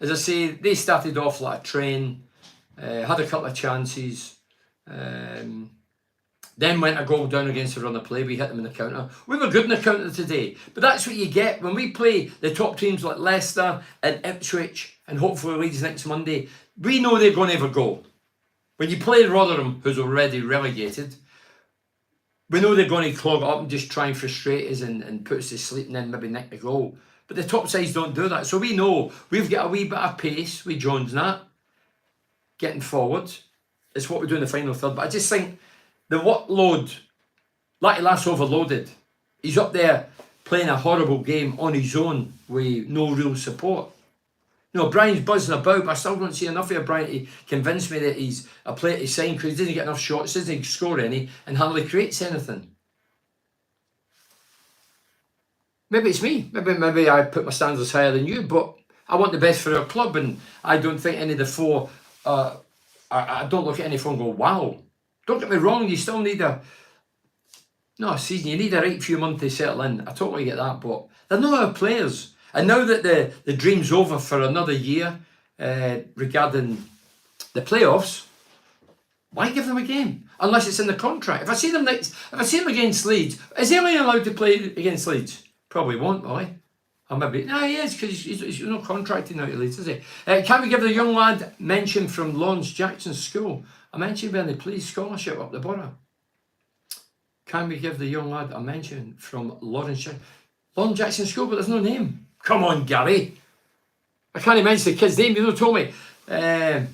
As I say, they started off like a train, had a couple of chances, then went a goal down against the run of play. We hit them in the counter. We were good in the counter today. But that's what you get when we play the top teams like Leicester and Ipswich and hopefully Leeds next Monday. We know they're going to have a goal. When you play Rotherham, who's already relegated, we know they're going to clog it up and just try and frustrate us and put us to sleep and then maybe nick the goal. But the top sides don't do that. So we know we've got a wee bit of pace with Jones and that, getting forward. It's what we do in the final third. But I just think the workload, Latte Lass overloaded. He's up there playing a horrible game on his own with no real support. You know, Brian's buzzing about, but I still don't see enough of Brian to convince me that he's a player to sign because he doesn't get enough shots, doesn't score any, and hardly creates anything. Maybe it's me. Maybe I put my standards higher than you, but I want the best for our club, and I don't think any of the four. I don't look at any four and go, wow. Don't get me wrong, you still need a season. You need a right few months to settle in. I totally get that, but they're not our players. And now that the dream's over for another year regarding the playoffs, why give them a game unless it's in the contract? If I see them against Leeds, is Alien allowed to play against Leeds? Probably won't, will he? Or maybe he is because he's not contracted now to Leeds, is he? Can we give the young lad mention from Lawrence Jackson School? I mentioned Bernie, please, scholarship up the borough. Can we give the young lad a mention from Lawrence Jackson School, but there's no name. Come on, Gary. I can't mention the kid's name. You know, told me. That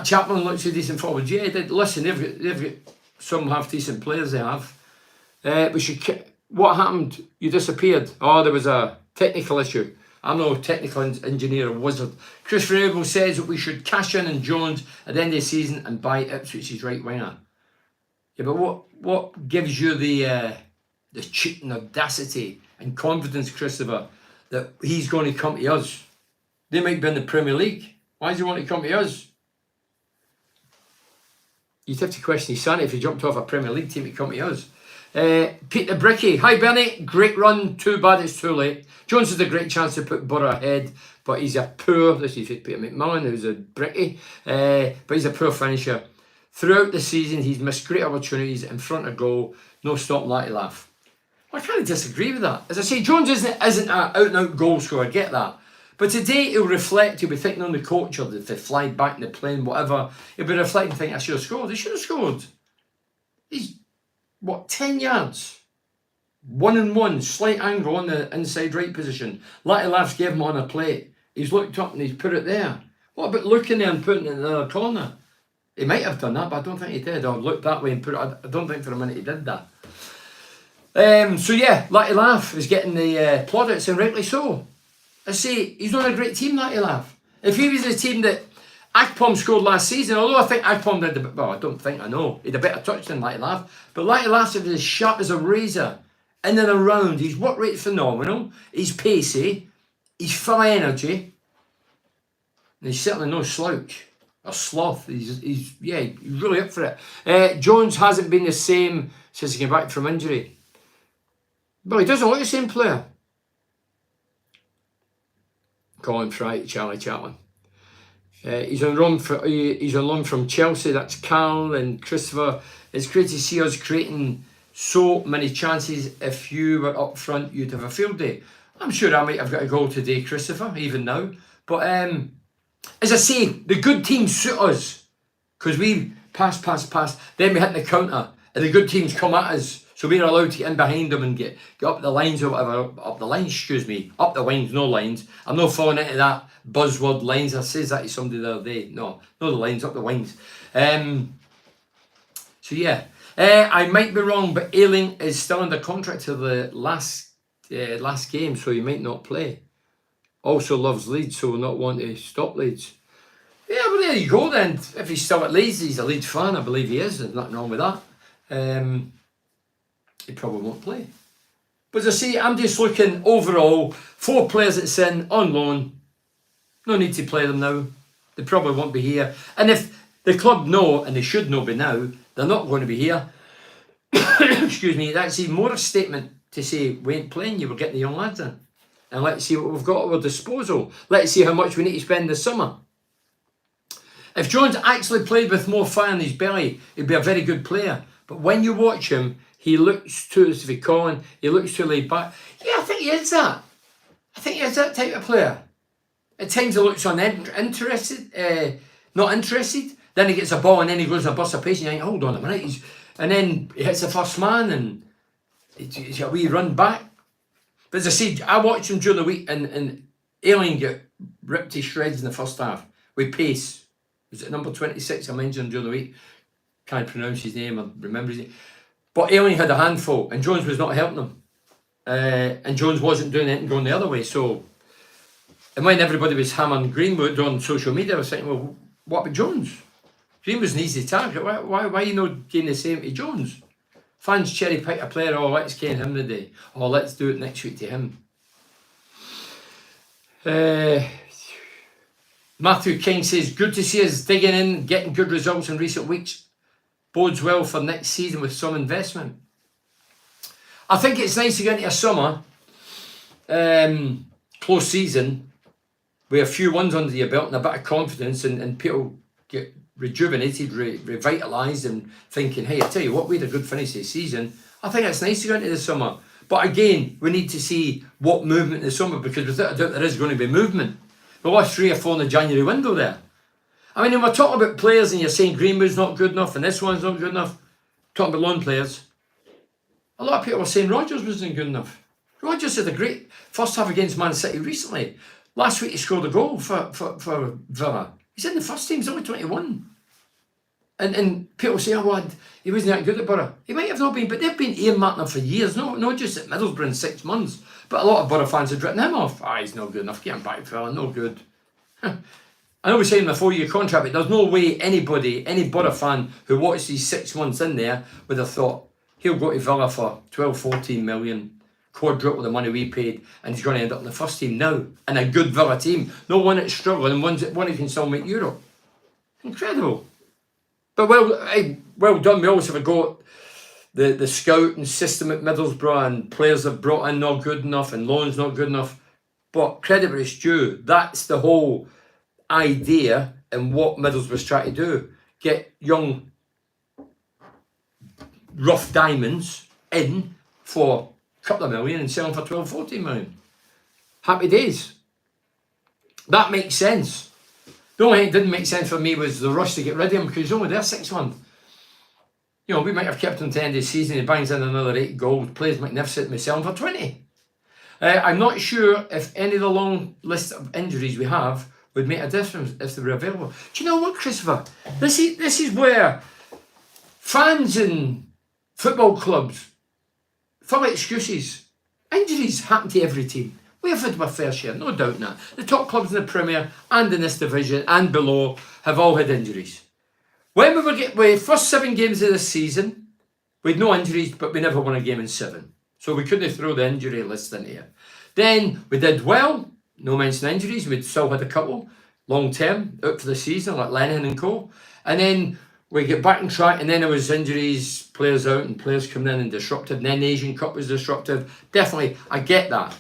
Chapman looks a decent forward. Yeah, listen, they've got some half decent players they have. What happened? You disappeared. Oh, there was a technical issue. I'm no technical engineer or wizard. Chris Vrabel says that we should cash in on Jones at the end of the season and buy Ipswich's right winger. Yeah, but what gives you the cheating audacity and confidence, Christopher, that he's going to come to us? They might be in the Premier League. Why does he want to come to us? You'd have to question his sanity if he jumped off a Premier League team to come to us. Peter Bricky, hi Bernie, great run, too bad it's too late. Jones has a great chance to put Borough ahead, but he's a poor, this is Peter McMillan, who's a Bricky, but he's a poor finisher. Throughout the season, he's missed great opportunities in front of goal, no stop, Latte Laugh. Well, I can't disagree with that. As I say, Jones isn't an out-and-out goal scorer, I get that. But today he'll be thinking on the coach or if they fly back in the plane, whatever, he'll be reflecting, thinking, I should have scored. He should have scored. He's 10 yards? 1-on-1, slight angle on the inside right position. Latte Laughs gave him on a plate. He's looked up and he's put it there. What about looking there and putting it in the other corner? He might have done that, but I don't think he did. Or looked that way and put it. I don't think for a minute he did that. So yeah, Latte Laugh is getting the plaudits, and rightly so. I say, he's not a great team, Latte Laugh. If he was the team that Akpom scored last season, although I think Akpom did I know. He had a better touch than Latte Laugh. But Latte Laugh was as sharp as a razor. In and around. His work rate's phenomenal. He's pacey. He's full of energy. And he's certainly no slouch. Or sloth. He's really up for it. Jones hasn't been the same since he came back from injury. Well, he doesn't look the same player. Colin Fry, Charlie Chaplin. He's on loan from Chelsea. That's Carl and Christopher. It's great to see us creating so many chances. If you were up front, you'd have a field day. I'm sure I might have got a goal today, Christopher, even now. But as I say, the good teams suit us because we pass, then we hit the counter, and the good teams come at us. So we're allowed to get in behind them and get up the lines or whatever. Up the lines, no lines. I'm not falling into that buzzword lines. I said that to somebody the other day. No, not the lines, up the wings. So yeah, I might be wrong, but Ailing is still under contract to the last game, so he might not play. Also loves Leeds, so will not want to stop Leeds. Yeah, well there you go then. If he's still at Leeds, he's a Leeds fan. I believe he is. There's nothing wrong with that. He probably won't play. But as I say, I'm just looking overall, 4 players that's in on loan. No need to play them now. They probably won't be here. And if the club know, and they should know by now, they're not going to be here. Excuse me, that's even more a statement to say, we ain't playing you, we're getting the young lads in. and let's see what we've got at our disposal. Let's see how much we need to spend this summer. If Jones actually played with more fire in his belly, he'd be a very good player. But when you watch him, he looks too, as if he calling, he looks too laid back. Yeah, I think he is that. I think he is that type of player. At times he looks uninterested, not interested. Then he gets a ball and then he goes a burst of pace and you think, hold on a minute. And then he hits the first man and it's a wee run back. But as I said, I watched him during the week and Alien get ripped to shreds in the first half with pace. Was it number 26 I mentioned during the week? Can't pronounce his name or remember his name. But Alien had a handful and Jones was not helping him. And Jones wasn't doing anything going the other way. So, and when everybody was hammering Greenwood on social media, I was thinking, well, what about Jones? Greenwood's an easy target. Why are you not getting the same to Jones? Fans cherry pick a player, oh, let's get him today. Or let's do it next week to him. Matthew King says, good to see us digging in, getting good results in recent weeks. Bodes well for next season with some investment. I think it's nice to get into a summer, close season, with a few wins under your belt and a bit of confidence and people get rejuvenated, revitalised and thinking, hey, I tell you what, we had a good finish this season. I think it's nice to go into the summer. But again, we need to see what movement in the summer because without a doubt there is going to be movement. We lost 3 or 4 in the January window there. I mean, when we're talking about players and you're saying Greenwood's not good enough and this one's not good enough, talking about loan players, a lot of people were saying Rodgers wasn't good enough. Rodgers had a great first half against Man City recently. Last week he scored a goal for Villa. He's in the first team, he's only 21. And people say, oh, well, he wasn't that good at Borough. He might have not been, but they've been earmarking him for years, not just at Middlesbrough in 6 months. But a lot of Borough fans had written him off. He's not good enough, get him back, fella, no good. I know we're saying a 4-year contract, but there's no way anybody, any Borough fan who watched these 6 months in there would have thought, he'll go to Villa for 12, 14 million, quadruple the money we paid, and he's going to end up in the first team now, in a good Villa team. No one that's struggling, and one who can still make Europe. Incredible. But well done. We always have a go at the scouting system at Middlesbrough, and players have brought in not good enough, and loans not good enough. But credit where it's due. That's the whole idea and what Middlesbrough's trying to do. Get young, rough diamonds in for a couple of million and sell them for 12, 14 million. Happy days. That makes sense. The only thing that didn't make sense for me was the rush to get rid of him because he's only there 6 months. You know, we might have kept him to the end of the season. He bangs in another 8 goals, plays magnificent, we sell him for 20. I'm not sure if any of the long list of injuries we have would make a difference if they were available. Do you know what, Christopher? This is where fans in football clubs full of excuses. Injuries happen to every team. We have had our fair share, no doubt in that. The top clubs in the Premier and in this division and below have all had injuries. When we first 7 games of this season, we had no injuries, but we never won a game in 7. So we couldn't throw the injury list in here. Then we did well, no mention of injuries. We'd still had a couple long term out for the season, like Lennon and co. And then we get back on track, and then there was injuries, players out, and players coming in and disrupted. And then the Asian Cup was disruptive. Definitely, I get that.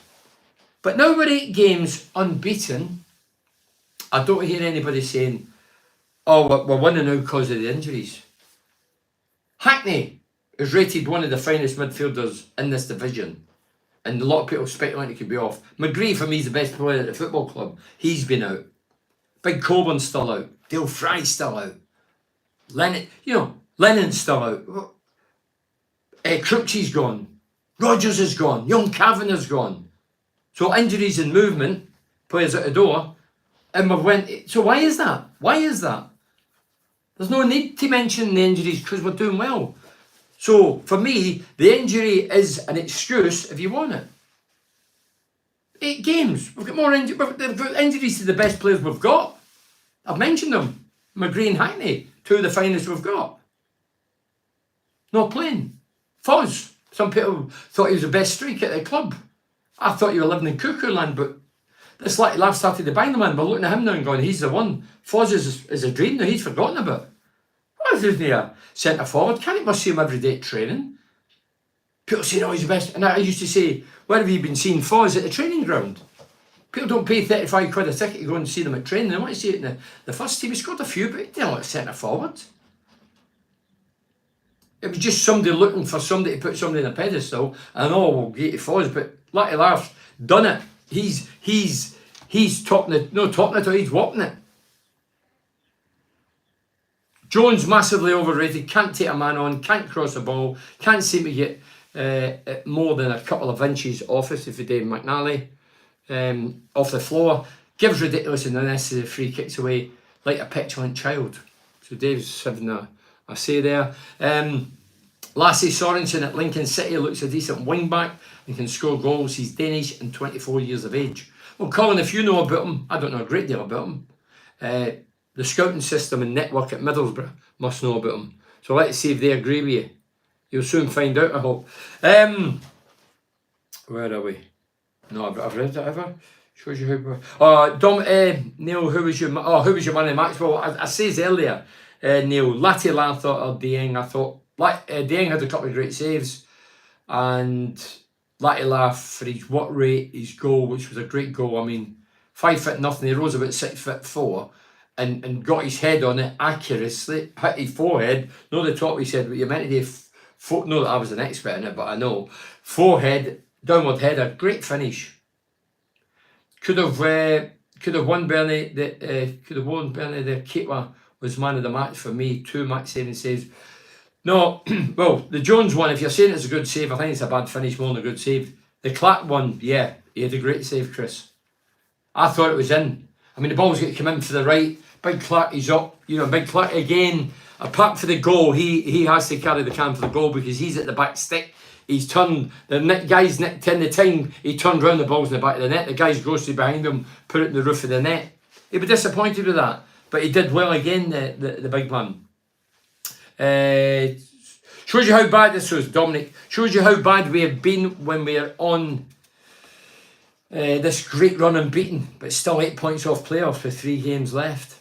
But now we're 8 games unbeaten. I don't hear anybody saying, oh, we're winning now because of the injuries. Hackney is rated one of the finest midfielders in this division. And a lot of people speculate he could be off. McGree, for me, is the best player at the football club. He's been out. Big Coburn's still out. Dale Fry's still out. Lennon's still out. Crouchy's gone. Rodgers is gone. Young Cavan is gone. So injuries and movement, players at the door, and we've went. So why is that? Why is that? There's no need to mention the injuries because we're doing well. So for me, the injury is an excuse if you want it. 8 games. We've got more injuries. We've got injuries to the best players we've got. I've mentioned them. McGree and Hackney, 2 of the finest we've got. Not playing. Foz. Some people thought he was the best striker at the club. I thought you were living in cuckoo land, but this laugh started to bang the man. We're looking at him now and going, he's the one. Foz is a dream now, he's forgotten about. Why isn't he a centre forward? Can't you must see him every day at training? People saying, oh, he's the best. And I used to say, where have you been seeing Foz? At the training ground. People don't pay 35 quid a ticket to go and see them at training. They want to see it in the first team. He scored a few, but he didn't look centre forward. It was just somebody looking for somebody to put somebody in a pedestal, and we'll get to Foz, but Lucky Laugh's done it. He's topping it, no topping it, he's whopping it. Jones massively overrated, can't take a man on, can't cross the ball, can't seem to get more than a couple of inches off us if you Dave McNally off the floor. Gives ridiculous and unnecessary free kicks away like a petulant child. So Dave's having a say there. Lasse Sorensen at Lincoln City looks a decent wing back and can score goals. He's Danish and 24 years of age. Well, Colin, if you know about him, I don't know a great deal about him. The scouting system and network at Middlesbrough must know about him. So let's see if they agree with you. You'll soon find out, I hope. Where are we? No, I've read that ever. Shows you who. Neil, who was your man of the match? Well, I said earlier, Neil, Lattilar thought or Dieng. I thought Dieng had a couple of great saves, and Lattilar for his work rate, his goal, which was a great goal. I mean, 5'0", he rose about 6'4", and got his head on it accurately, hit his forehead. Not the top, he said, but you meant to do. Not that I was an expert in it, but I know forehead, downward header, great finish. Could have won Bernie. Could have won Bernie. The keeper was man of the match for me. 2 match saving saves. No, well, the Jones one, if you're saying it's a good save, I think it's a bad finish more than a good save. The Clark one, yeah, he had a great save, Chris. I thought it was in. I mean, the ball's going to come in for the right. Big Clark, he's up. You know, Big Clark again. Apart for the goal, he has to carry the can for the goal because he's at the back stick. He's turned, the guy's nicked in the time, he turned round, the ball's in the back of the net. The guy's ghosted behind him, put it in the roof of the net. He'd be disappointed with that. But he did well again, the big man. Shows you how bad this was, Dominic. Shows you how bad we have been when we are on this great run unbeaten, but still 8 points off playoffs with 3 games left.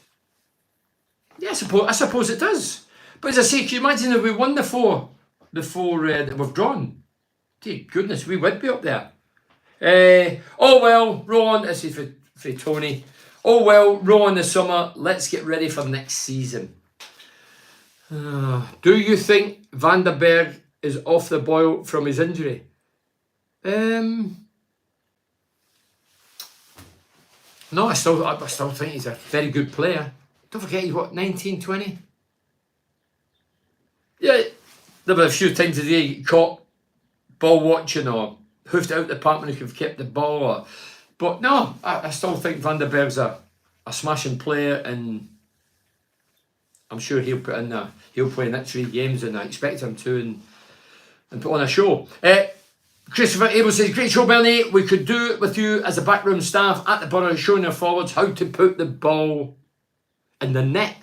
Yeah, I suppose it does. But as I say, can you imagine if we won the four that we've drawn? Dear goodness, we would be up there. Oh well, roll on. This is for Tony. Oh well, roll on the summer. Let's get ready for next season. Do you think Van der Berg is off the boil from his injury? No, I still think he's a very good player. Don't forget he's what, 19, 20? Yeah, there were a few times today he caught ball watching or hoofed out the park when he could have kept the ball. But no, I still think Van der Berg's a smashing player, and I'm sure he'll play next 3 games, and I expect him to, and put on a show. Christopher Abel says, great show, Bernie. We could do it with you as a backroom staff at the Borough, showing our forwards how to put the ball in the net.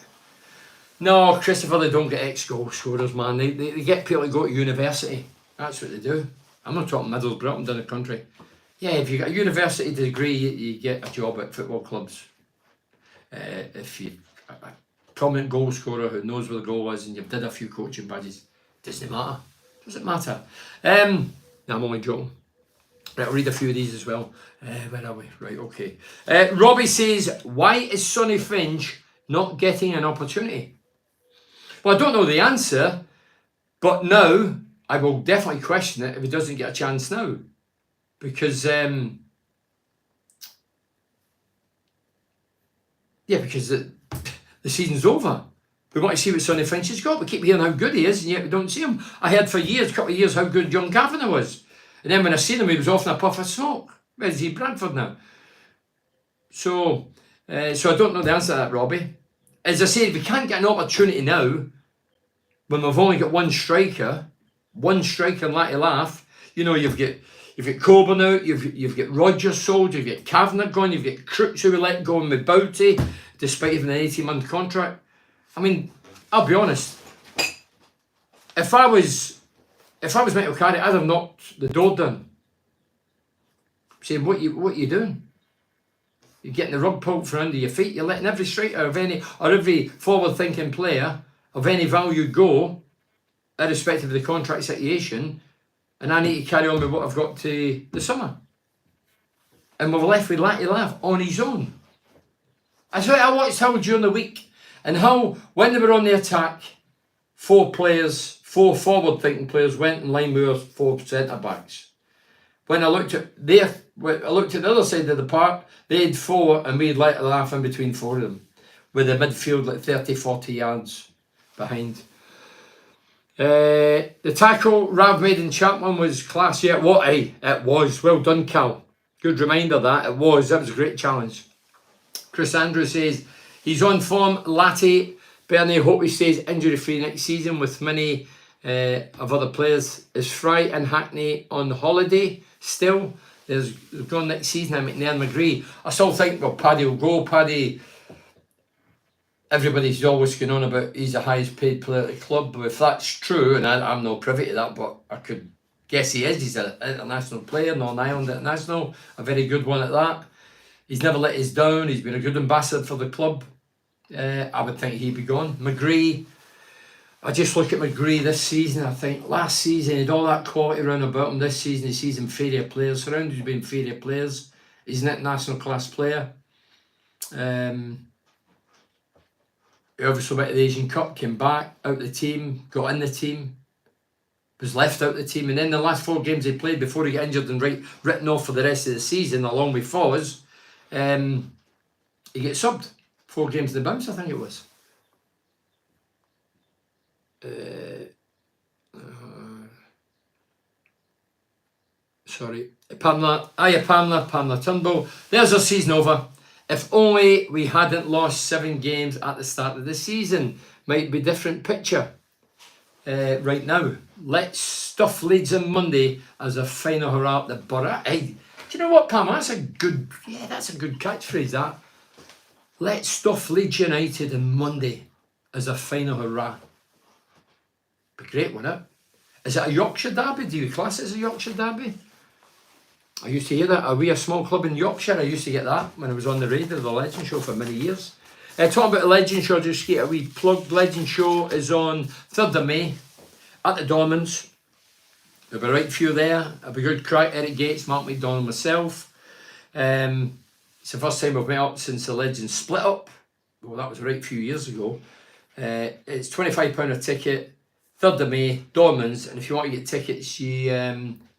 No, Christopher, they don't get ex-goal scorers, man. They get people to go to university. That's what they do. I'm not talking Middlesbrough, I'm down the country. Yeah, if you got a university degree, you get a job at football clubs. If you're a prominent goal scorer who knows where the goal is and you've did a few coaching badges, doesn't matter. Doesn't matter. No, I'm only joking. Right, I'll read a few of these as well. Where are we? Right, okay. Robbie says, why is Sonny Finch not getting an opportunity? Well, I don't know the answer, but now I will definitely question it if he doesn't get a chance now. Because, the season's over. We want to see what Sonny Finch has got. We keep hearing how good he is, and yet we don't see him. I heard for years, a couple of years, how good John Kavanagh was. And then when I seen him, he was off in a puff of smoke. Where's he? Bradford now. So I don't know the answer to that, Robbie. As I said, we can't get an opportunity now when we've only got one striker in Latty Laugh. You know, you've got Coburn out, you've got Rogers sold, you've got Kavanagh gone, you've got Crooks who we let go in Mibauti, despite even an 18-month contract. I mean, I'll be honest. If I was Michael Carey, I'd have knocked the door down. Saying, what you doing? You're getting the rug pulled from under your feet. You're letting every striker or every forward-thinking player of any value go, irrespective of the contract situation, and I need to carry on with what I've got to the summer. And we're left with Latty Lav on his own. That's what I watched how during the week, and how when they were on the attack, 4 forward-thinking players went in line with our 4 centre-backs. When I looked at the other side of the park, they had 4 and we had Latty Lav in between 4 of them, with the midfield like 30, 40 yards behind. The tackle Rav made in Chapman was class. Yeah, it was. Well done, Cal. Good reminder that. That was a great challenge. Chris Andrews says, he's on form, Latty. Bernie, hope he stays injury free next season with many of other players. Is Fry and Hackney on holiday still? They're gone next season. I'm McNair and McGree. I still think, well, Paddy will go. Paddy, everybody's always going on about he's the highest paid player at the club. If that's true, and I'm not privy to that, but I could guess he is. He's an international player, Northern Ireland international, a very good one at that. He's never let us down. He's been a good ambassador for the club. I would think he'd be gone. McGree, I just look at McGree this season. I think last season he had all that quality around about him. This season he sees inferior players. Surrounded by inferior players. He's an international class player. He obviously went to the Asian Cup, came back, out the team, got in the team, was left out the team, and then the last 4 games he played before he got injured and written off for the rest of the season, along with Foz, he gets subbed. 4 games in the bounce, I think it was. Sorry. Pamela Turnbull. There's our season over. If only we hadn't lost 7 games at the start of the season. Might be a different picture right now. Let's stuff Leeds on Monday as a final hurrah at the Borough. Hey, do you know what, Pam? That's a good catchphrase, that. Let's stuff Leeds United on Monday as a final hurrah. Be great, wouldn't it? Is it a Yorkshire derby? Do you class it as a Yorkshire derby? I used to hear that. Are we a small club in Yorkshire? I used to get that when I was on the radio, the Legend Show, for many years. Talking about the Legend Show, just get a wee plug. Legend Show is on 3rd of May at the Dormans. There'll be a right few there. It'll be good crack. Eric Gates, Mark McDonald, myself. It's the first time we've met up since the Legends split up. Well, that was a right few years ago. It's £25 a ticket, 3rd of May, Dormans. And if you want to get tickets, you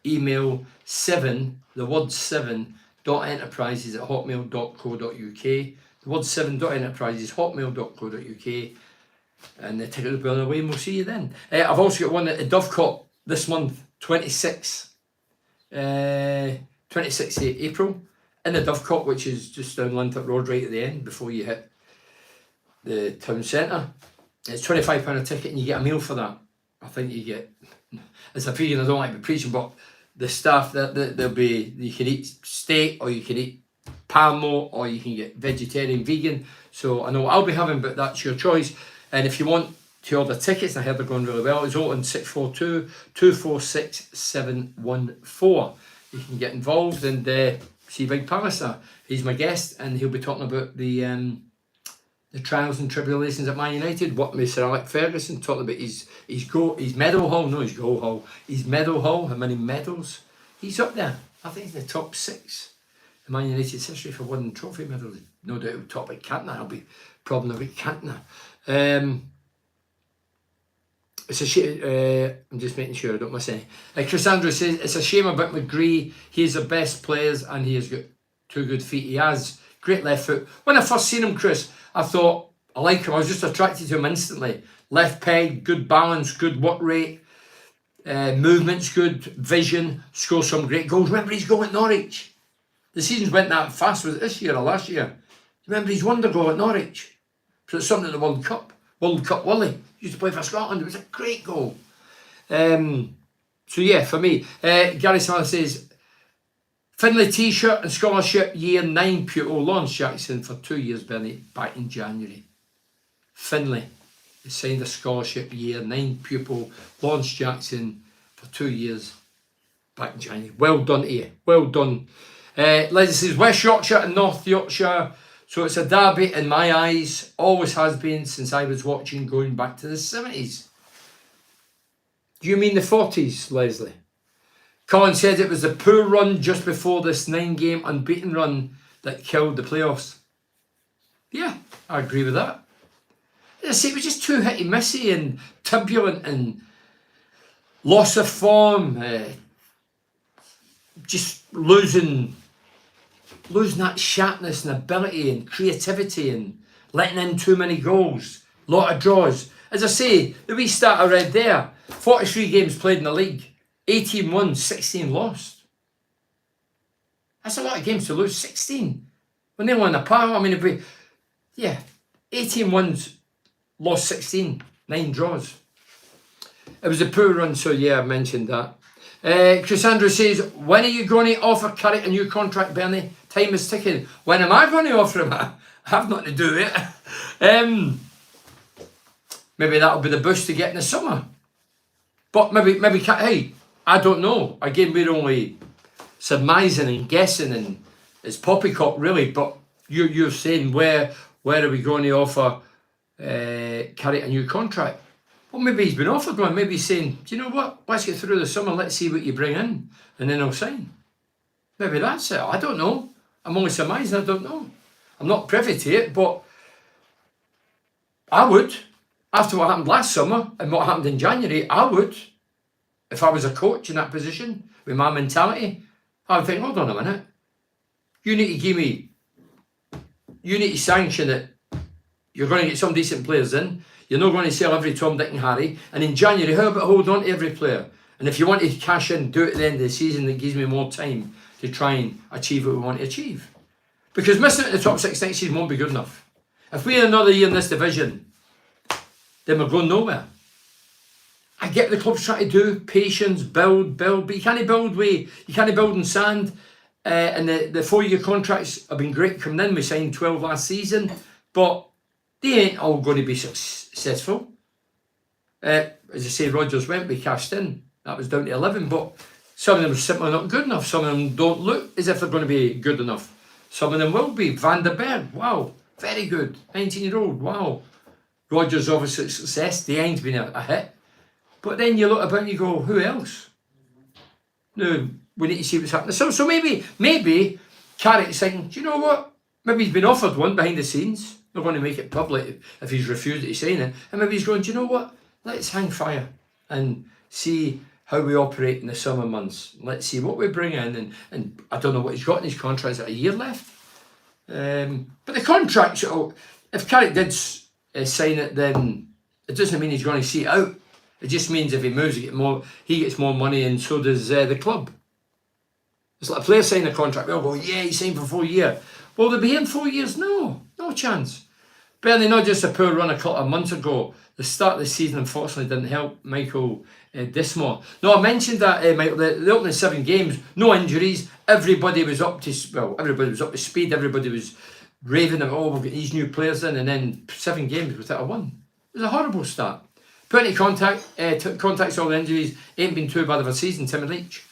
email 7enterprises@hotmail.co.uk. The word 7.enterprises@hotmail.co.uk. And the ticket will be on the way, and we'll see you then. I've also got one at the Dovecot this month, 26th April, in the Dovecot, which is just down Lintott Road, right at the end, before you hit the town centre. It's £25 a ticket, and you get a meal for that. I think you get, it's a vegan, I don't like to be preaching, but the staff, there'll be, you can eat steak, or you can eat palmo, or you can get vegetarian, vegan. So I know what I'll be having, but that's your choice. And if you want to order tickets, I heard they're going really well, it's open 642-246-714. You can get involved and see Big Pallister. He's my guest, and he'll be talking about the trials and tribulations at Man United. What Mr. Alex Ferguson talked about his medal haul, his goal haul, his medal haul, how many medals. He's up there. I think he's in the top 6 in Man United's history for winning trophy medals. No doubt he'll top at Cantona. I'll be problem with Cantona. It's a shame. I'm just making sure I don't miss any. Chris Andrews says it's a shame about McGree. He's the best players, and he has got 2 good feet. He has great left foot. When I first seen him, Chris, I thought I like him. I was just attracted to him instantly. Left peg, good balance, good work rate, movement's good, vision, scores some great goals. Remember his goal at Norwich? The seasons went that fast. Was it this year or last year? Remember his wonder goal at Norwich? So it's something at the World Cup Willie. He used to play for Scotland. It was a great goal. So yeah, for me, Gary Smith says, Finlay T-shirt and scholarship year 9 pupil launched Jackson for 2 years, Bernie, back in January. Finlay has signed a scholarship year 9 pupil launched Jackson for 2 years, back in January. Well done to you. Well done. Leslie says West Yorkshire and North Yorkshire. So it's a derby in my eyes. Always has been since I was watching going back to the 70s. Do you mean the 40s, Leslie? Colin said it was the poor run just before this 9-game unbeaten run that killed the playoffs. Yeah, I agree with that. As I say, it was just too hit-and-missy and turbulent and loss of form, just losing that sharpness and ability and creativity and letting in too many goals. Lot of draws. As I say, the wee stat I read there, 43 games played in the league, 18 won, 16 lost. That's a lot of games to lose, 16. When they won a pile, I mean, 18 wins, lost 16, 9 draws. It was a poor run, so yeah, I mentioned that. Chris Andrew says, when are you going to offer Carrick a new contract, Bernie? Time is ticking. When am I going to offer him? I have nothing to do with it. Maybe that'll be the boost to get in the summer. But maybe, hey, I don't know. Again, we're only surmising and guessing, and it's poppycock really. But you're saying where are we going to offer Carrick a new contract? Well, maybe he's been offered one. Maybe he's saying, do you know what? Let's get through the summer. Let's see what you bring in, and then I'll sign. Maybe that's it. I don't know. I'm only surmising. I don't know. I'm not privy to it, but I would. After what happened last summer and what happened in January, I would. If I was a coach in that position, with my mentality, I would think, hold on a minute. You need to sanction it. You're going to get some decent players in. You're not going to sell every Tom, Dick and Harry. And in January, how about hold on to every player? And if you want to cash in, do it at the end of the season. That gives me more time to try and achieve what we want to achieve. Because missing it in the top 6 next season won't be good enough. If we had another year in this division, then we're going nowhere. I get the club's trying to do patience, build, but you can't build in sand. And the 4-year contracts have been great coming in. We signed 12 last season, but they ain't all going to be successful. As I say, Rodgers went, we cashed in. That was down to 11, but some of them are simply not good enough. Some of them don't look as if they're going to be good enough. Some of them will be. Van der Berg, wow, very good. 19-year-old, wow. Rodgers obviously success. The end's been a hit. But then you look about and you go, who else? No, we need to see what's happening. So maybe Carrick's saying, do you know what? Maybe he's been offered one behind the scenes. They're going to make it public if he's refused to sign it. And maybe he's going, do you know what? Let's hang fire and see how we operate in the summer months. Let's see what we bring in. And I don't know what he's got in his contract. Is it a year left? But the contract, if Carrick did sign it, then it doesn't mean he's going to see it out. It just means if he moves, he gets more money, and so does the club. It's like a player signing a contract. We'll go, yeah, he signed for 4 years. Will they be here in 4 years? No chance. Barely not just a poor run a couple of months ago. The start of the season, unfortunately, didn't help Michael Dismore. No, I mentioned that, Michael, the opening 7 games, no injuries. Everybody was up to speed. Everybody was raving about, we've got these new players in, and then 7 games without a win. It was a horrible start. Plenty of contacts, all the injuries, ain't been too bad of a season, Timmy Leach.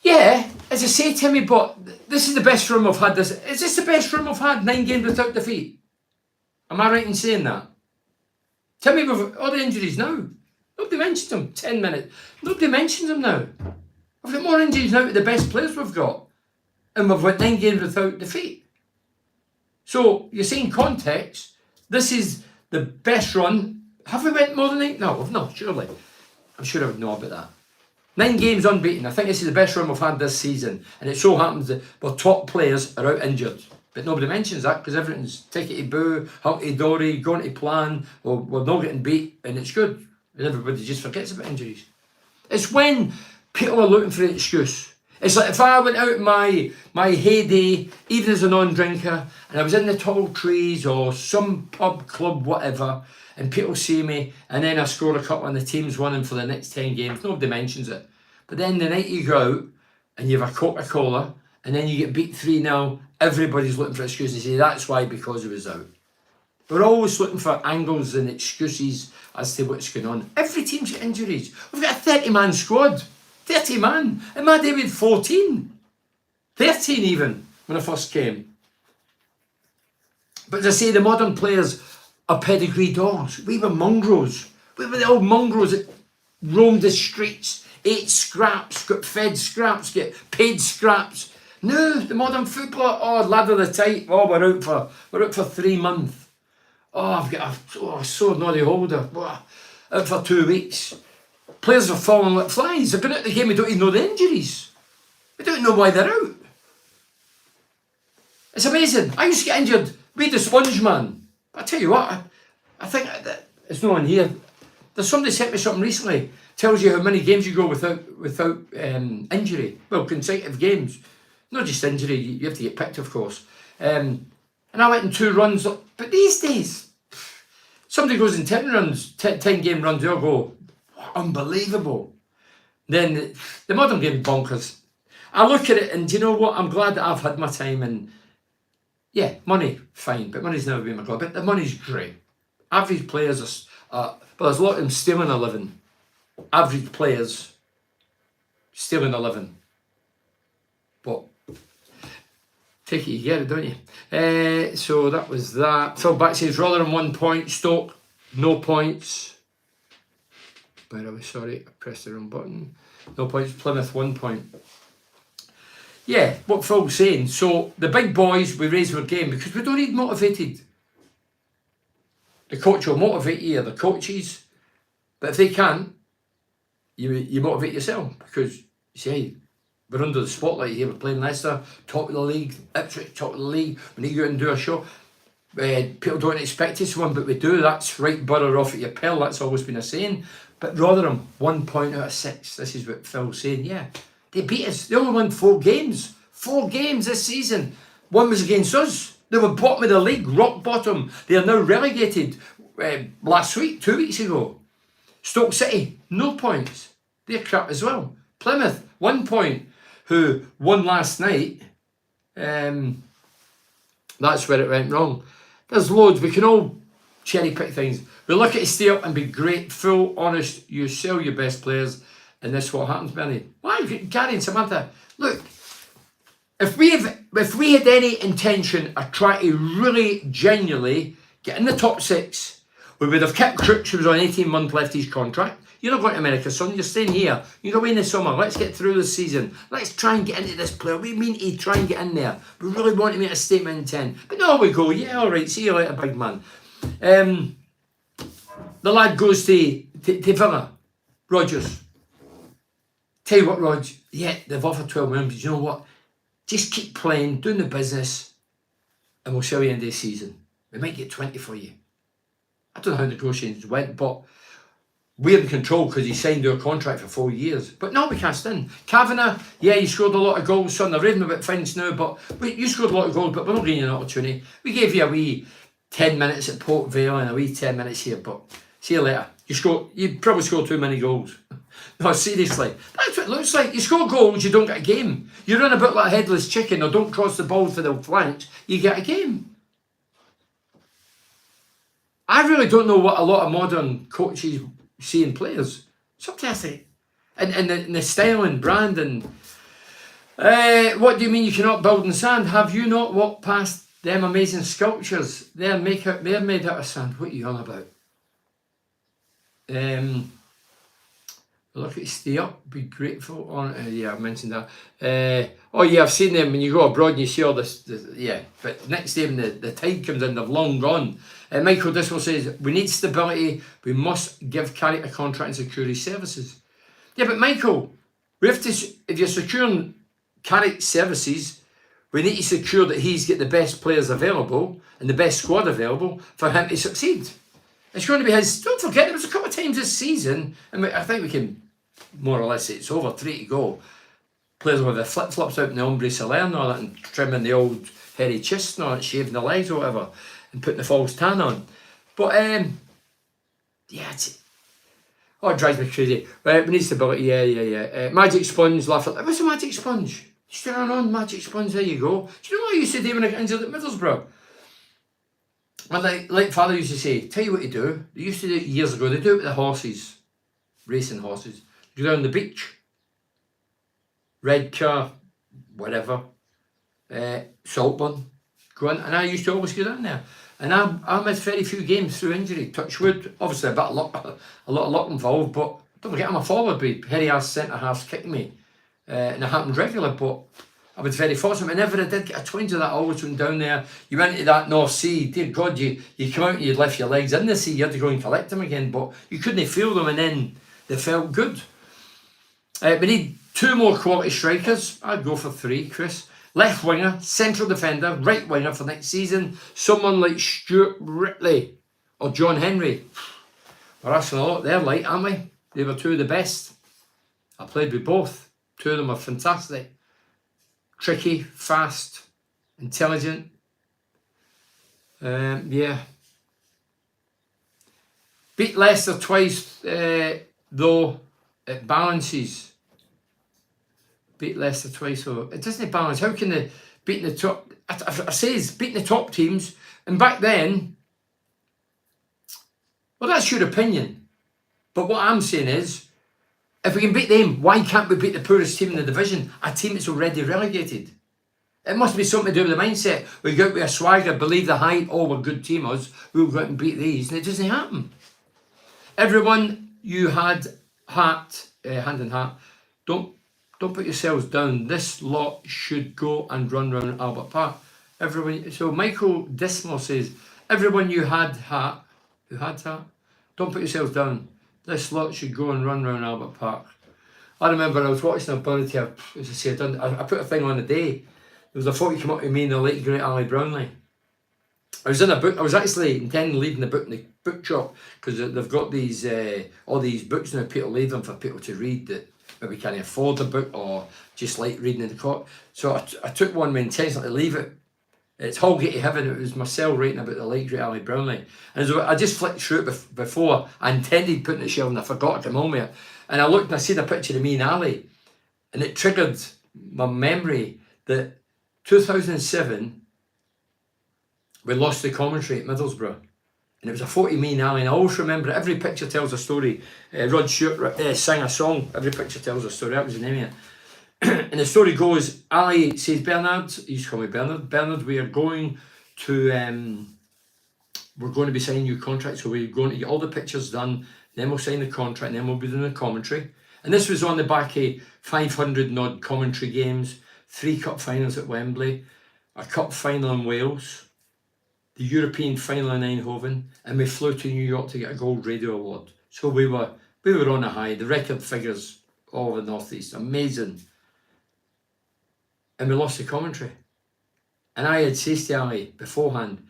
Yeah, as I say, Timmy, but this is the best run we've had. Is this the best run we've had? 9 games without defeat. Am I right in saying that? Timmy, with all the injuries now. Nobody mentions them. 10 minutes. Nobody mentions them now. We've got more injuries now to the best players we've got. And we've got 9 games without defeat. So, you're saying context, this is the best run. Have we went more than 8? No, we've not, surely. I'm sure I would know about that. 9 games unbeaten. I think this is the best run we've had this season. And it so happens that our top players are out injured. But nobody mentions that because everything's tickety-boo, hunky-dory, going to plan, or we're not getting beat, and it's good. And everybody just forgets about injuries. It's when people are looking for an excuse. It's like if I went out in my heyday, even as a non-drinker, and I was in the tall trees or some pub, club, whatever, and people see me, and then I score a couple and the team's winning for the next 10 games. Nobody mentions it. But then the night you go out and you have a Coca-Cola and then you get beat 3-0, everybody's looking for excuses to say that's why, because he was out. We're always looking for angles and excuses as to what's going on. Every team's got injuries. We've got a 30-man squad. 30 man. In my day we had 14. 13 even, when I first came. But as I say, the modern players are pedigree dogs. We were mongrels. We were the old mongrels that roamed the streets, ate scraps, got fed scraps, get paid scraps. No, the modern footballer, oh, ladder the tight, oh, we're out for 3 months. Oh, I've got a sore naughty holder. Oh, out for 2 weeks. Players are falling like flies. They're going out the game, we don't even know the injuries. We don't know why they're out. It's amazing. I used to get injured. We the sponge man. But I tell you what, I think that it's not on here. There's somebody sent me something recently. Tells you how many games you go without injury. Well, consecutive games. Not just injury, you have to get picked, of course. And I went in 2 runs. But these days, somebody goes in 10 runs, 10 game runs, they'll go, unbelievable. Then the modern game bonkers. I look at it and do you know what? I'm glad that I've had my time, and yeah, money, fine, but money's never been my god. But the money's great. Average players but there's a lot of them stealing a living. Average players stealing a living. But take it, you get it, don't you? So that was that. Phil Back says Rotherham 1 point, Stoke no points. By the way, sorry, I pressed the wrong button. No points, Plymouth 1 point. Yeah, what Phil's saying. So the big boys, we raise our game because we don't need motivated. The coach will motivate you, or the coaches. But if they can't, you motivate yourself because you say, hey, we're under the spotlight here. We're playing Leicester, top of the league, Ipswich, top of the league. We need to go out and do a show. People don't expect us to win, but we do. That's right, Borough off at your pill. That's always been a saying. But Rotherham, 1 point out of 6. This is what Phil's saying. Yeah, they beat us. They only won 4 games. 4 games this season. One was against us. They were bottom of the league, rock bottom. They are now relegated last week, 2 weeks ago. Stoke City, no points. They're crap as well. Plymouth, 1 point, who won last night. That's where it went wrong. There's loads. We can all cherry pick things. We look at it, stay up and be great, full, honest. You sell your best players, and this is what happens, Benny. Why, Gary and Samantha? Look, if we had any intention of trying to really genuinely get in the top 6, we would have kept Crooks, who was on 18-month left his contract. You're not going to America, son. You're staying here. You go away in the summer. Let's get through the season. Let's try and get into this player. We mean to try and get in there. We really want to make a statement in 10. But no, we go, yeah, all right, see you later, big man. The lad goes to Villa, Rodgers. Tell you what, Rog, yeah, they've offered 12 million, but you know what? Just keep playing, doing the business, and we'll sell you in this season. We might get 20 for you. I don't know how negotiations went, but we're in control because he signed our contract for 4 years. But no, we cast in. Kavanagh, yeah, you scored a lot of goals, son. They're raving about fines now, but you scored a lot of goals, but we're not giving you an opportunity. We gave you a wee 10 minutes at Port Vale and a wee 10 minutes here, but see you later. You probably scored too many goals. No, seriously. That's what it looks like. You score goals, you don't get a game. You run a bit like a headless chicken or don't cross the ball for the flanks, you get a game. I really don't know what a lot of modern coaches see in players. Sometimes I think, and the style and brand and what do you mean you cannot build in sand? Have you not walked past them amazing sculptures? They're made out of sand. What are you on about? Look at stay up, be grateful on. Yeah, I've mentioned that. Oh yeah, I've seen them when you go abroad and you see all this. Yeah, but next day when the tide comes in, they've long gone. Michael Diswell says we need stability. We must give Carrick a contract and secure his services. Yeah, but Michael, we have to. If you're securing Carrick's services, we need to secure that he's got the best players available and the best squad available for him to succeed. It's going to be his. Don't forget, there was a couple of times this season, and I think we can more or less say it's over. 3 to go. Players with the flip flops out in the ombre solaire and all that, and trimming the old hairy chest and all that, shaving the legs or whatever, and putting the false tan on. But yeah, it drives me crazy. We need stability. Yeah. Magic sponge, laugh at. What's a magic sponge? Still on magic sponge. There you go. Do you know what I used to do when I got injured at Middlesbrough? And like Father used to say, tell you what to do. They used to do it years ago. They do it with the horses, racing horses. Go down the beach, red car, whatever, Saltburn, go in. And I used to always go down there. And I missed very few games through injury. Touch wood, obviously a lot of luck involved, but Don't forget, I'm a forward with hairy ass centre halves kicking me. And it happened regularly, but I was very fortunate. Whenever I did get a twinge of that, I always went down there. You went into that North Sea, dear God, you come out and you'd left your legs in the sea, you had to go and collect them again, but you couldn't feel them, and then they felt good. We need 2 more quality strikers. I'd go for 3, Chris. Left winger, central defender, right winger for next season. Someone like Stuart Ripley or John Henry. We're asking a lot there, like, aren't we? They were 2 of the best. I played with both. 2 of them are fantastic. Tricky, fast, intelligent. Yeah. Beat Leicester twice, though it balances. Beat Leicester twice, though it doesn't balance. How can they beat the top? I says beating the top teams, and back then. Well, that's your opinion. But what I'm saying is, if we can beat them, why can't we beat the poorest team in the division? A team that's already relegated. It must be something to do with the mindset. We go out with a swagger, believe the hype, oh, we're good teamers, we'll go out and beat these, and it doesn't happen. Everyone you had hand in hat, don't put yourselves down. This lot should go and run round Albert Park. Everyone. So Michael Dismal says, everyone you had hat, don't put yourselves down. This lot should go and run round Albert Park. I remember I was watching ability, as I said, I put a thing on the day. There was a photo came up with me and the late great Ali Brownlee. I was in a book, I was actually intending leaving the book in the book shop, because they've got these, all these books now, people leave them for people to read that maybe can't afford the book or just like reading in the court. So I took one with intention to leave it. It's Holgate to Heaven. It was myself writing about the late great Ali Brownlee. And so I just flicked through it before. I intended putting it shelf and I forgot to come home with it. And I looked and I seen a picture of me and Ali. And it triggered my memory that 2007, we lost the commentary at Middlesbrough. And it was a photo of me and Ali. And I always remember it. Every picture tells a story. Rod Stewart sang a song. Every picture tells a story. That was the name of it. And the story goes, Ali says, Bernard, he used to call me Bernard, we are going to, we're going to be signing new contracts, so we're going to get all the pictures done, then we'll sign the contract, and then we'll be doing the commentary. And this was on the back of 500 and odd commentary games, 3 cup finals at Wembley, a cup final in Wales, the European final in Eindhoven, and we flew to New York to get a gold radio award. So we were on a high. The record figures all over the North East, amazing. And we lost the commentary. And I had said to Ali beforehand,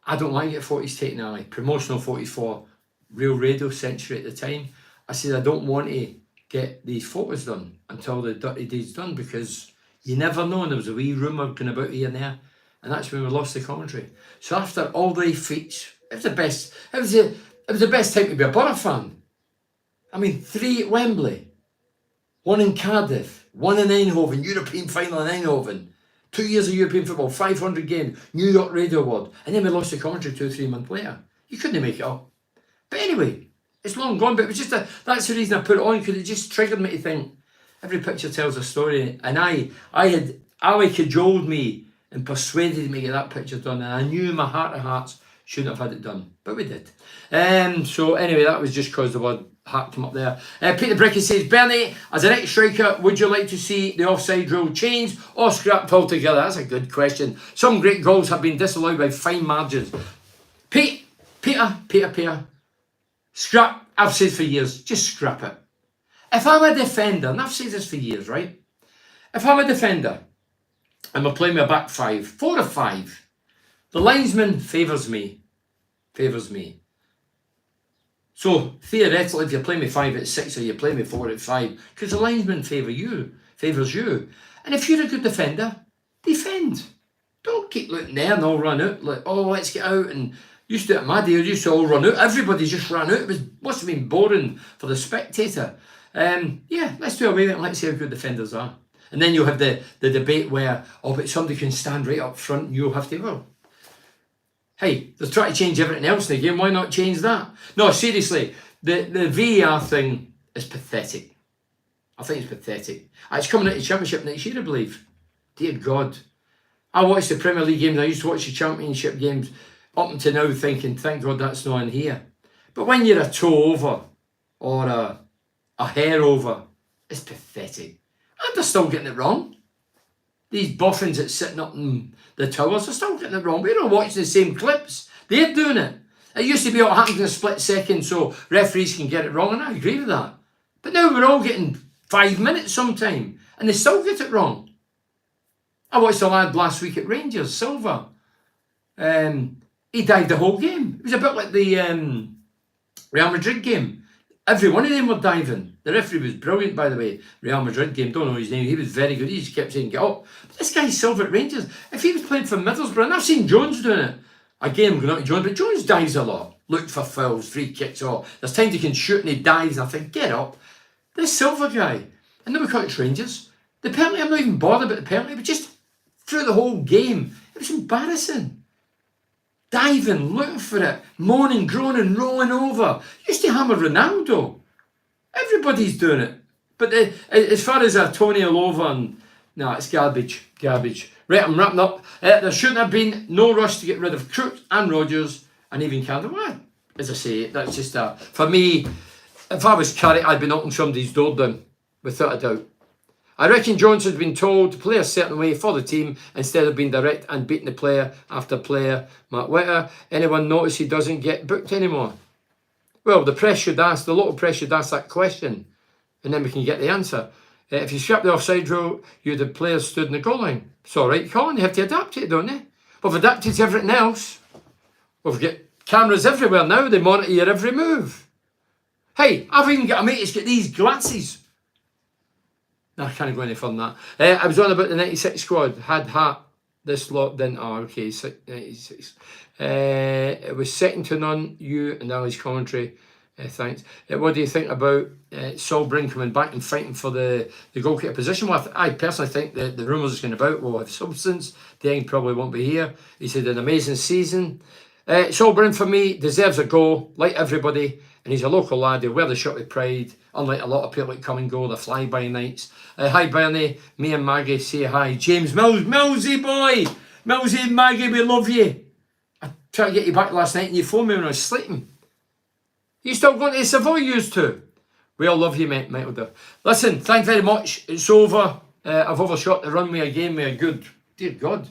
I don't like it photos taken, Ali. Promotional photos for Real Radio Century at the time. I said, I don't want to get these photos done until the dirty deed's done, because you never know. And there was a wee rumour going about here and there. And that's when we lost the commentary. So after all the feats, it was the best. It was the best time to be a Borough fan. I mean, 3 at Wembley, 1 in Cardiff, 1 in Eindhoven, European final in Eindhoven, 2 years of European football, 500 games, New York Radio Award, and then we lost the commentary 2 or 3 months later. You couldn't make it up. But anyway, it's long gone, but it was just that's the reason I put it on, because it just triggered me to think, every picture tells a story. And Ali cajoled me and persuaded me to get that picture done, and I knew in my heart of hearts shouldn't have had it done, but we did. So anyway, that was just because the word hat came up there. Peter Bricky says, Bernie, as an ex-striker, would you like to see the offside rule changed or scrapped altogether? That's a good question. Some great goals have been disallowed by fine margins. Peter, scrap. I've said for years, just scrap it. If I'm a defender, and I've said this for years, right? If I'm a defender and we're playing with a back 5, 4 or 5, the linesman favours me. So theoretically, if you're playing with 5 at 6 or you're playing with 4 at 5, because the linesman favours you. And if you're a good defender, defend. Don't keep looking there and all run out. Like, oh, let's get out. And used to, at my day, used to all run out. Everybody just ran out. Must have been boring for the spectator. Yeah, let's do away with it and let's see how good defenders are. And then you'll have the debate where, oh, but somebody can stand right up front and you'll have to, well, hey, they're trying to change everything else in the game. Why not change that? No, seriously, the VAR thing is pathetic. I think it's pathetic. It's coming out of the Championship next year, I believe. Dear God. I watched the Premier League games. I used to watch the Championship games up until now thinking, thank God that's not in here. But when you're a toe over or a hair over. It's pathetic. And they're still getting it wrong. These boffins that's sitting up in the towers are still getting it wrong. We're all watching the same clips. They're doing it. It used to be what happens in a split second so referees can get it wrong, and I agree with that. But now we're all getting 5 minutes sometime, and they still get it wrong. I watched a lad last week at Rangers, Silva. He dived the whole game. It was a bit like the Real Madrid game. Every one of them were diving. The referee was brilliant, by the way. Real Madrid game, don't know his name. He was very good. He just kept saying, get up. But this guy's Silva at Rangers. If he was playing for Middlesbrough, and I've seen Jones doing it. Again, I'm going out to Jones, but Jones dives a lot. Look for fouls, free kicks, all. There's times he can shoot and he dives, and I think, get up. This Silva guy. And then we cut to Rangers. The penalty, I'm not even bothered about the penalty, but just through the whole game, it was embarrassing. Diving, looking for it, moaning, groaning, rolling over. Used to hammer Ronaldo. Everybody's doing it. But as far as Tony Alova, no, it's garbage. Right, I'm wrapping up. There shouldn't have been no rush to get rid of Crook and Rodgers and even Candler. As I say, that's just for me, if I was Carrick, I'd be knocking somebody's door down, without a doubt. I reckon Jones has been told to play a certain way for the team instead of being direct and beating the player after player. Matt Witter, anyone notice he doesn't get booked anymore? Well, the local press should ask that question, and then we can get the answer. If you scrap the offside rule, you'd have players stood in the goal line. It's all right, Colin, you have to adapt it, don't you? We've adapted to everything else. We've got cameras everywhere now, they monitor your every move. Hey, I've even got a mate who's got these glasses. No, I can't go any further than that. I was on about the 96 squad. Had Hat this lot, then. Oh, okay, 96. It was second to none, you and Ali's commentary. Thanks. What do you think about Saul Bryn coming back and fighting for the goalkeeper position? Well, I personally think that the rumours that's going about will have substance. Deng probably won't be here. He's had an amazing season. Saul Bryn, for me, deserves a goal, like everybody. And he's a local lad. He'll wear the shirt with pride, unlike a lot of people that come and go, the fly-by-nights. Hi, Bernie. Me and Maggie say hi. James Mills. Millsy, boy. Millsy and Maggie, we love you. I tried to get you back last night and you phoned me when I was sleeping. You still going to Savoy, used to? We all love you, mate. Listen, thanks very much. It's over. I've overshot the runway again with a good, dear God,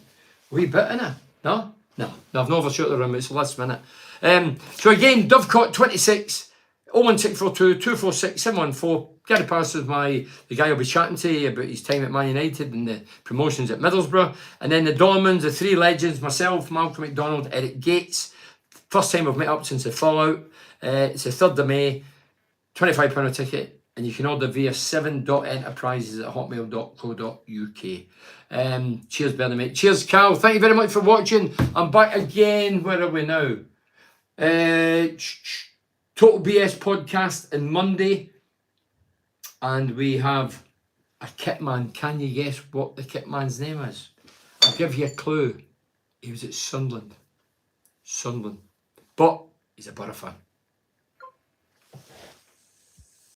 wee bit in it. No, I've not overshot the runway. It's the last minute. So again, Dovecot 26. 01642 246 714. Gary Parsons, the guy I'll be chatting to about his time at Man United and the promotions at Middlesbrough. And then the Dormans, the three legends, myself, Malcolm McDonald, Eric Gates. First time we've met up since the fallout. It's the 3rd of May, £25 a ticket, and you can order via 7.enterprises@hotmail.co.uk. Cheers, Bernie, mate. Cheers, Cal. Thank you very much for watching. I'm back again. Where are we now? Total BS podcast on Monday, and we have a kitman. Can you guess what the kitman's name is? I'll give you a clue. He was at Sunderland, but he's a Borough fan.